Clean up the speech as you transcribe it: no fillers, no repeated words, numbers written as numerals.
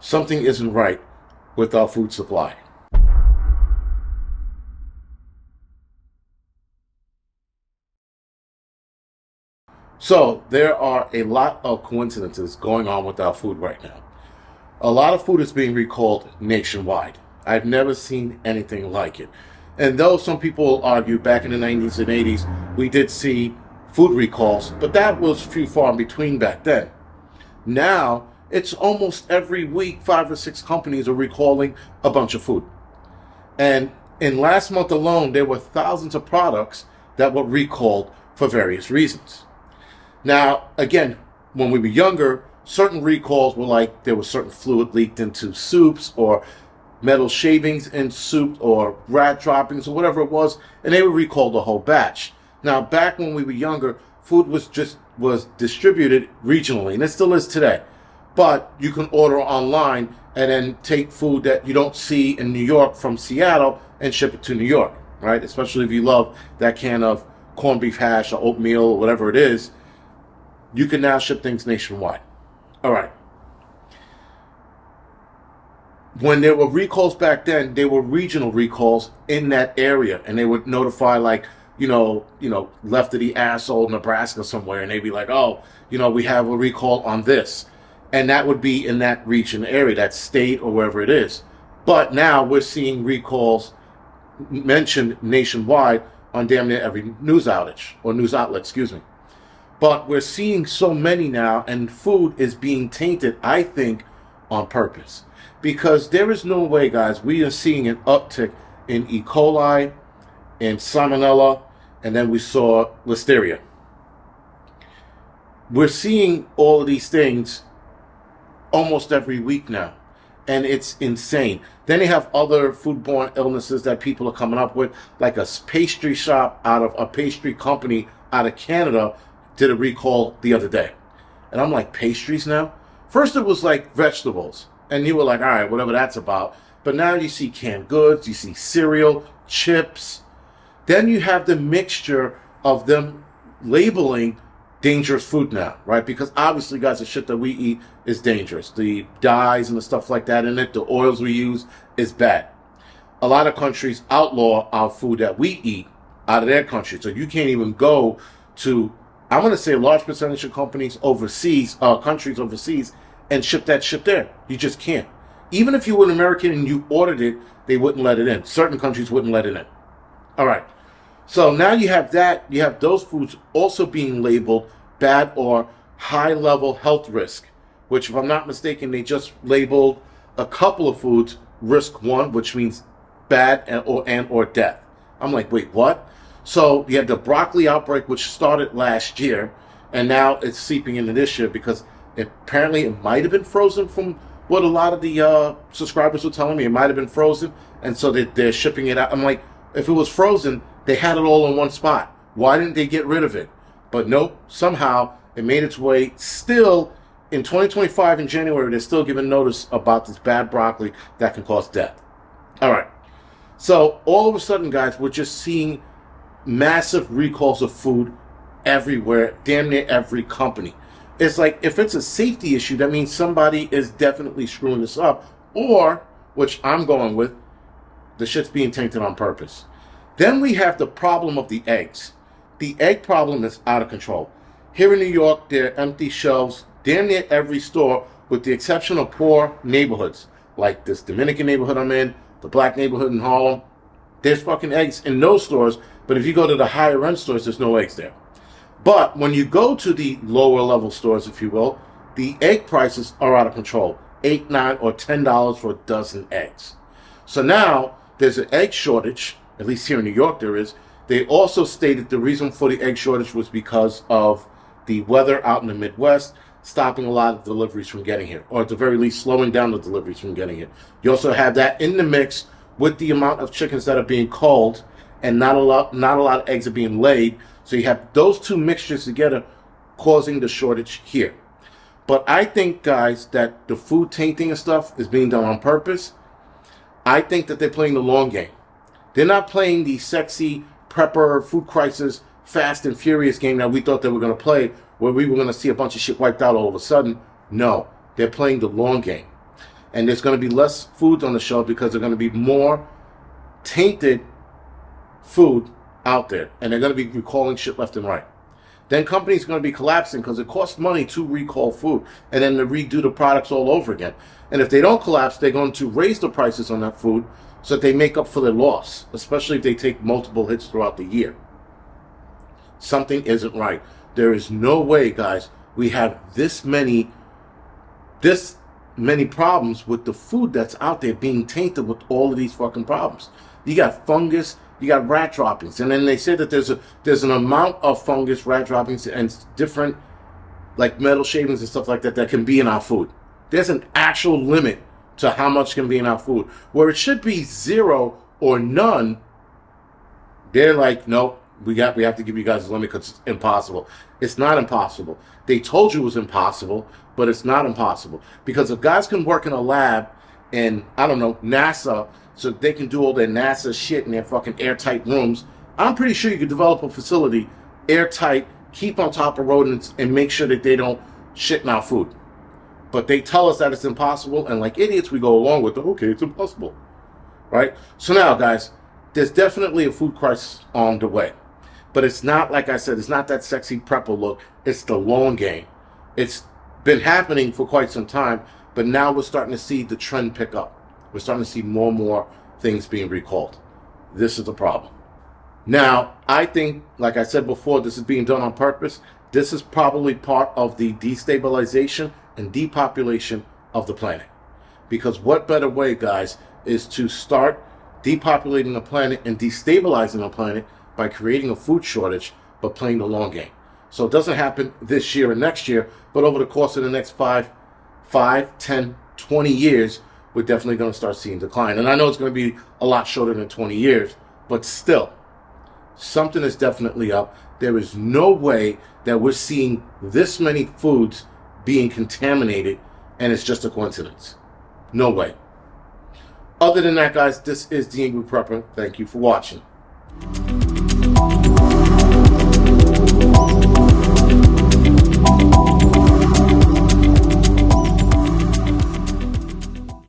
something isn't right with our food supply. So there are a lot of coincidences going on with our food right now. A lot of food is being recalled nationwide. I've never seen anything like it. And though some people argue back in the 90s and 80s, we did see food recalls, but that was few far in between back then. Now, it's almost every week, 5 or 6 companies are recalling a bunch of food. And in last month alone, there were thousands of products that were recalled for various reasons. Now, again, when we were younger, certain recalls were like there was certain fluid leaked into soups or metal shavings in soup or rat droppings or whatever it was, and they would recall the whole batch. Now, back when we were younger, food was distributed regionally, and it still is today. But you can order online and then take food that you don't see in New York from Seattle and ship it to New York, right? Especially if you love that can of corned beef hash or oatmeal or whatever it is, you can now ship things nationwide. All right. When there were recalls back then, they were regional recalls in that area, and they would notify like, left of the asshole, Nebraska somewhere, and they'd be like, oh, we have a recall on this. And that would be in that region area, that state or wherever it is. But now we're seeing recalls mentioned nationwide on damn near every news outage or news outlet, excuse me. But we're seeing so many now, and food is being tainted, I think, on purpose. Because there is no way, guys, we are seeing an uptick in E. coli, in salmonella, and then we saw listeria. We're seeing all of these things almost every week now, and it's insane. Then you have other foodborne illnesses that people are coming up with, like a pastry shop out of a pastry company out of Canada did a recall the other day. And I'm like, pastries now? First it was like vegetables, and you were like, all right, whatever that's about. But now you see canned goods, you see cereal, chips. Then you have the mixture of them labeling dangerous food now, right? Because obviously, guys, the shit that we eat is dangerous. The dyes and the stuff like that in it, the oils we use is bad. A lot of countries outlaw our food that we eat out of their country. So you can't even go to, I want to say a large percentage of companies overseas, countries overseas, and ship that shit there. You just can't. Even if you were an American and you ordered it, they wouldn't let it in. Certain countries wouldn't let it in. All right. So now you have that. You have those foods also being labeled bad or high-level health risk, which, if I'm not mistaken, they just labeled a couple of foods risk 1, which means bad or death. I'm like, wait, what? So you have the broccoli outbreak, which started last year, and now it's seeping into this year because apparently it might have been frozen from what a lot of the subscribers were telling me. It might have been frozen, and so they're shipping it out. I'm like, if it was frozen, they had it all in one spot. Why didn't they get rid of it? But nope, somehow it made its way. Still, in 2025 in January, they're still giving notice about this bad broccoli that can cause death. All right. So all of a sudden, guys, we're just seeing massive recalls of food everywhere, damn near every company. It's like, if it's a safety issue, that means somebody is definitely screwing this up, or, which I'm going with, the shit's being tainted on purpose. Then we have the problem of the eggs. The egg problem is out of control. Here in New York, there are empty shelves damn near every store, with the exception of poor neighborhoods, like this Dominican neighborhood I'm in, the black neighborhood in Harlem. There's fucking eggs in those stores, but if you go to the higher end stores, there's no eggs there. But when you go to the lower level stores, if you will, the egg prices are out of control. $8, $9, or $10 for a dozen eggs. So now there's an egg shortage, at least here in New York there is. They also stated the reason for the egg shortage was because of the weather out in the Midwest, stopping a lot of deliveries from getting here, or at the very least slowing down the deliveries from getting here. You also have that in the mix with the amount of chickens that are being culled, and not a lot of eggs are being laid. So you have those two mixtures together causing the shortage here. But I think, guys, that the food tainting and stuff is being done on purpose. I think that they're playing the long game. They're not playing the sexy prepper food crisis fast and furious game that we thought they were going to play, where we were going to see a bunch of shit wiped out all of a sudden. No, they're playing the long game. And there's going to be less food on the shelf because there's going to be more tainted food out there. And they're going to be recalling shit left and right. Then companies are going to be collapsing because it costs money to recall food and then to redo the products all over again. And if they don't collapse, they're going to raise the prices on that food so that they make up for their loss, especially if they take multiple hits throughout the year. Something isn't right. There is no way, guys, we have this many problems with the food that's out there being tainted with all of these fucking problems. You got fungus, you got rat droppings, and then they say that there's an amount of fungus, rat droppings, and different like metal shavings and stuff like that that can be in our food. There's an actual limit to how much can be in our food. Where it should be 0 or none, they're like, nope, we have to give you guys a limit because it's impossible. It's not impossible. They told you it was impossible, but it's not impossible. Because if guys can work in a lab in, I don't know, NASA, so they can do all their NASA shit in their fucking airtight rooms, I'm pretty sure you could develop a facility airtight, keep on top of rodents, and make sure that they don't shit in our food. But they tell us that it's impossible, and like idiots, we go along with it. Okay, it's impossible, right? So now, guys, there's definitely a food crisis on the way. But it's not, like I said, it's not that sexy prepper look. It's the long game. It's been happening for quite some time, but now we're starting to see the trend pick up. We're starting to see more and more things being recalled. This is the problem. Now, I think, like I said before, this is being done on purpose. This is probably part of the destabilization and depopulation of the planet. Because what better way, guys, is to start depopulating the planet and destabilizing the planet by creating a food shortage, but playing the long game. So it doesn't happen this year and next year, but over the course of the next 5, 10, 20 years, we're definitely going to start seeing decline. And I know it's going to be a lot shorter than 20 years, but still, something is definitely up. There is no way that we're seeing this many foods being contaminated and it's just a coincidence. No way. Other than that, guys, this is the Angryprepper. Thank you for watching.